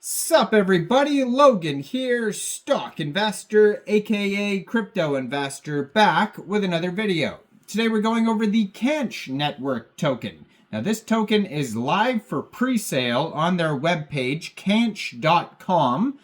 Sup everybody, Logan here, stock investor aka crypto investor, back with another video. Today we're going over the Kaanch network token. Now this token is live for pre-sale on their webpage, Knch.com.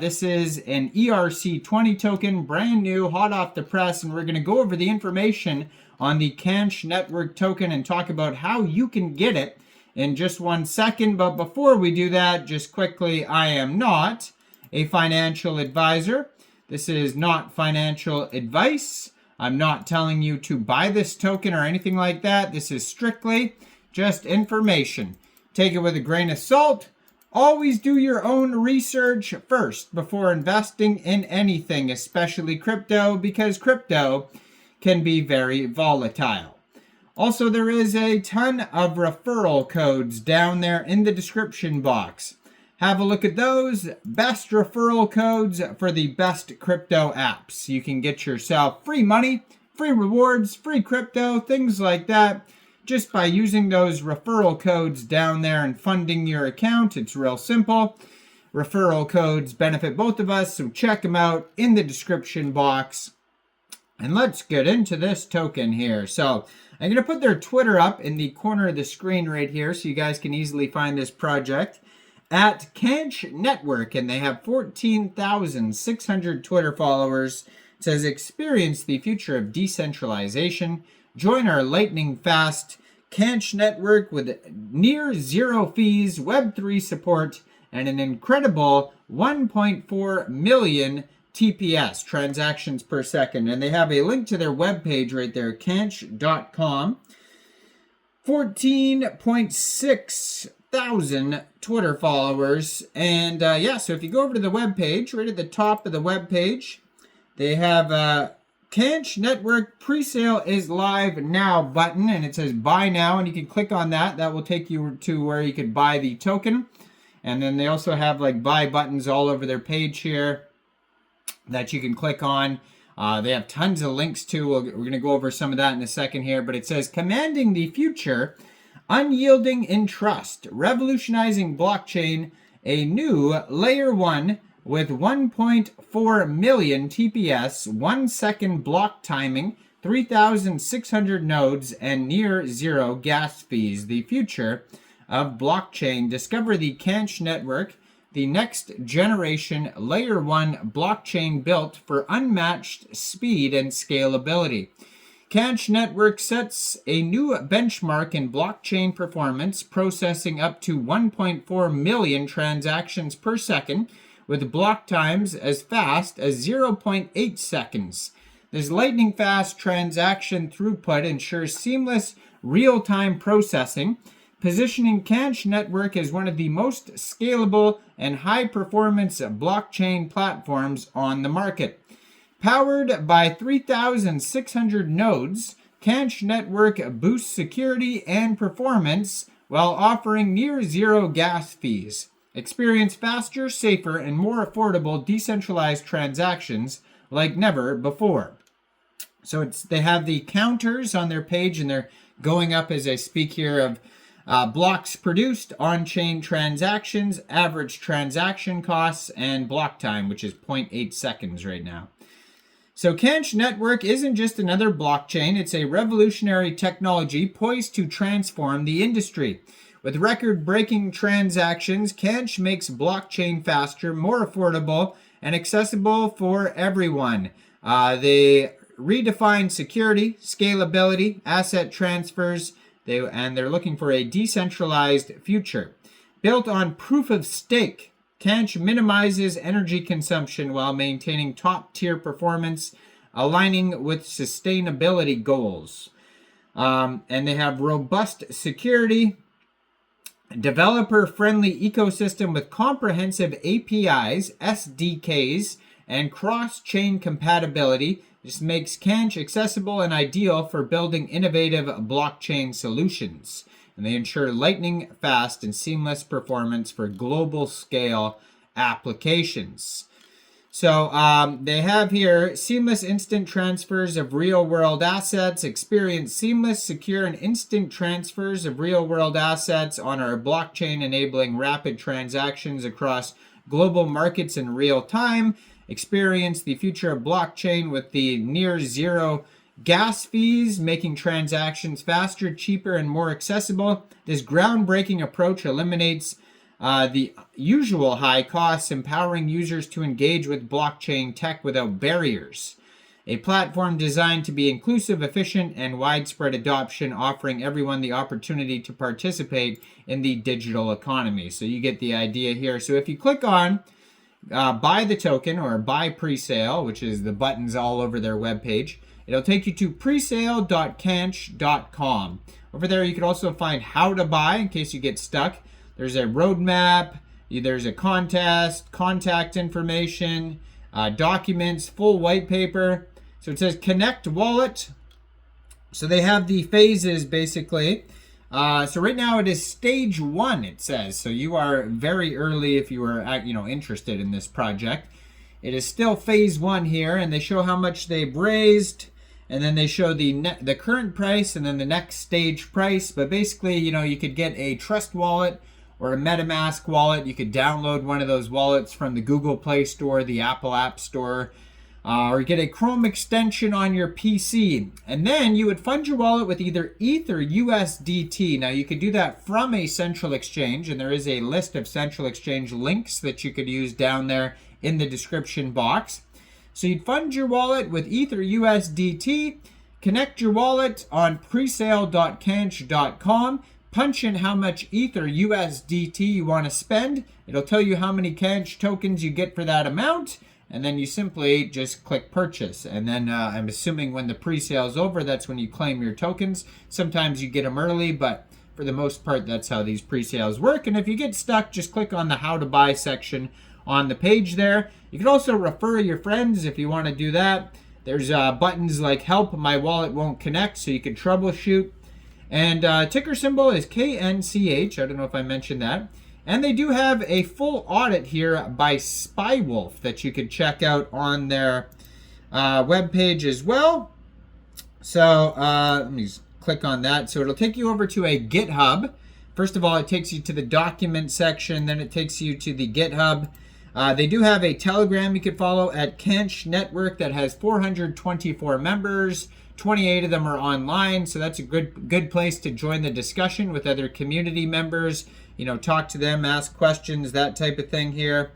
This is an ERC20 token, brand new, hot off the press, and we're going to go over the information on the Kaanch network token and talk about how you can get it in just 1 second. But before we do that, just quickly, I am not a financial advisor. This is not financial advice. I'm not telling you to buy this token or anything like that. This is strictly just information. Take it with a grain of salt. Always do your own research first before investing in anything, especially crypto, because crypto can be very volatile. Also, there is a ton of referral codes down there in the description box. Have a look at those. Best referral codes for the best crypto apps. You can get yourself free money, free rewards, free crypto, things like that, just by using those referral codes down there and funding your account. It's real simple. Referral codes benefit both of us, so check them out in the description box. And let's get into this token here. So I'm going to put their Twitter up in the corner of the screen right here so you guys can easily find this project at Kaanch Network. And they have 14,600 Twitter followers. It says, experience the future of decentralization. Join our lightning fast Kaanch Network with near zero fees, Web3 support, and an incredible 1.4 million TPS, transactions per second. And they have a link to their webpage right there, Kaanch.com. 14.6 thousand Twitter followers. And yeah, so if you go over to the webpage, right at the top of the webpage, they have Kaanch Network pre-sale is live now button, and it says buy now, and you can click on that. That will take you to where you could buy the token. And then they also have like buy buttons all over their page here that you can click on. They have tons of links too. We're going to go over some of that in a second here, but it says commanding the future, unyielding in trust, revolutionizing blockchain, a new layer 1 with 1.4 million TPS, 1 second block timing, 3,600 nodes, and near zero gas fees. The future of blockchain. Discover the Kaanch network, the next generation layer 1 blockchain built for unmatched speed and scalability. Kaanch Network sets a new benchmark in blockchain performance, processing up to 1.4 million transactions per second with block times as fast as 0.8 seconds. This lightning fast transaction throughput ensures seamless real-time processing, positioning Kaanch Network as one of the most scalable and high-performance blockchain platforms on the market. Powered by 3,600 nodes, Kaanch Network boosts security and performance while offering near-zero gas fees. Experience faster, safer, and more affordable decentralized transactions like never before. So they have the counters on their page, and they're going up as I speak here of blocks produced, on-chain transactions, average transaction costs, and block time, which is 0.8 seconds right now. So Kaanch Network isn't just another blockchain, it's a revolutionary technology poised to transform the industry. With record-breaking transactions, Kaanch makes blockchain faster, more affordable, and accessible for everyone. They redefine security, scalability, asset transfers, and they're looking for a decentralized future. Built on proof of stake, Kaanch minimizes energy consumption while maintaining top-tier performance, aligning with sustainability goals. And they have robust security, developer-friendly ecosystem with comprehensive APIs, SDKs, and cross-chain compatibility. This makes Kaanch accessible and ideal for building innovative blockchain solutions. And they ensure lightning fast and seamless performance for global scale applications. So they have here seamless instant transfers of real-world assets. Experience seamless, secure, and instant transfers of real-world assets on our blockchain, enabling rapid transactions across global markets in real time. Experience the future of blockchain with the near zero gas fees, making transactions faster, cheaper, and more accessible. This groundbreaking approach eliminates the usual high costs, empowering users to engage with blockchain tech without barriers. A platform designed to be inclusive, efficient, and widespread adoption, offering everyone the opportunity to participate in the digital economy. So you get the idea here. So if you click on buy the token or buy presale, which is the buttons all over their webpage, it'll take you to presale.kaanch.com. Over there, you can also find how to buy in case you get stuck. There's a roadmap, there's a contest, contact information, documents, full white paper. So it says connect wallet. So they have the phases basically. So right now it is stage 1, it says. So you are very early if you are interested in this project. It is still phase 1 here, and they show how much they've raised, and then they show the current price and then the next stage price. But basically, you could get a Trust wallet or a MetaMask wallet. You could download one of those wallets from the Google Play Store, the Apple App Store, or get a Chrome extension on your PC. And then you would fund your wallet with either ETH or USDT. Now you could do that from a central exchange, and there is a list of central exchange links that you could use down there in the description box. So you'd fund your wallet with ETH or USDT, connect your wallet on presale.kaanch.com, punch in how much ETH or USDT you want to spend. It'll tell you how many Kaanch tokens you get for that amount, and then you simply just click purchase. And then I'm assuming when the pre-sale is over, that's when you claim your tokens. Sometimes you get them early, but for the most part, that's how these pre-sales work. And if you get stuck, just click on the how to buy section on the page there. You can also refer your friends if you want to do that. There's buttons like help, my wallet won't connect, so you can troubleshoot. And ticker symbol is KNCH. I don't know if I mentioned that. And they do have a full audit here by Spywolf that you could check out on their webpage as well. So let me just click on that. So it'll take you over to a GitHub. First of all, it takes you to the document section. Then it takes you to the GitHub. They do have a Telegram you could follow at Kaanch Network that has 424 members. 28 of them are online, so that's a good place to join the discussion with other community members. Talk to them, ask questions, that type of thing here.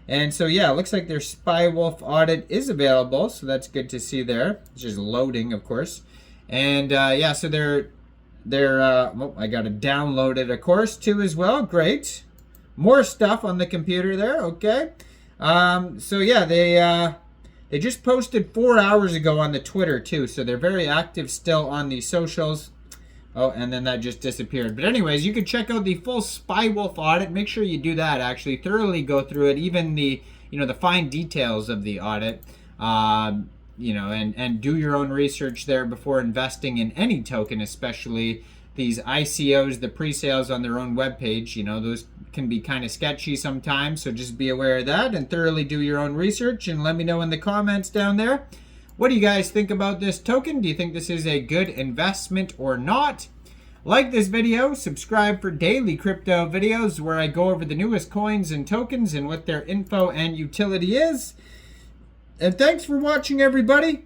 And so yeah, it looks like their Spywolf audit is available, so that's good to see there. It's just loading, of course. And yeah, so they're I got to download it, of course, too, as well. Great. More stuff on the computer there. Okay. So yeah, they just posted 4 hours ago on the Twitter too, so they're very active still on the socials. Oh, and then that just disappeared. But anyways, you can check out the full Spywolf audit. Make sure you do that, actually. Thoroughly go through it, even the fine details of the audit. And do your own research there before investing in any token, especially these ICOs, the pre-sales on their own webpage. Those can be kind of sketchy sometimes, so just be aware of that and thoroughly do your own research, and let me know in the comments down there. What do you guys think about this token? Do you think this is a good investment or not? Like this video, subscribe for daily crypto videos where I go over the newest coins and tokens and what their info and utility is. And thanks for watching, everybody.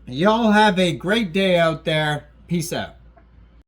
Y'all have a great day out there. Peace out.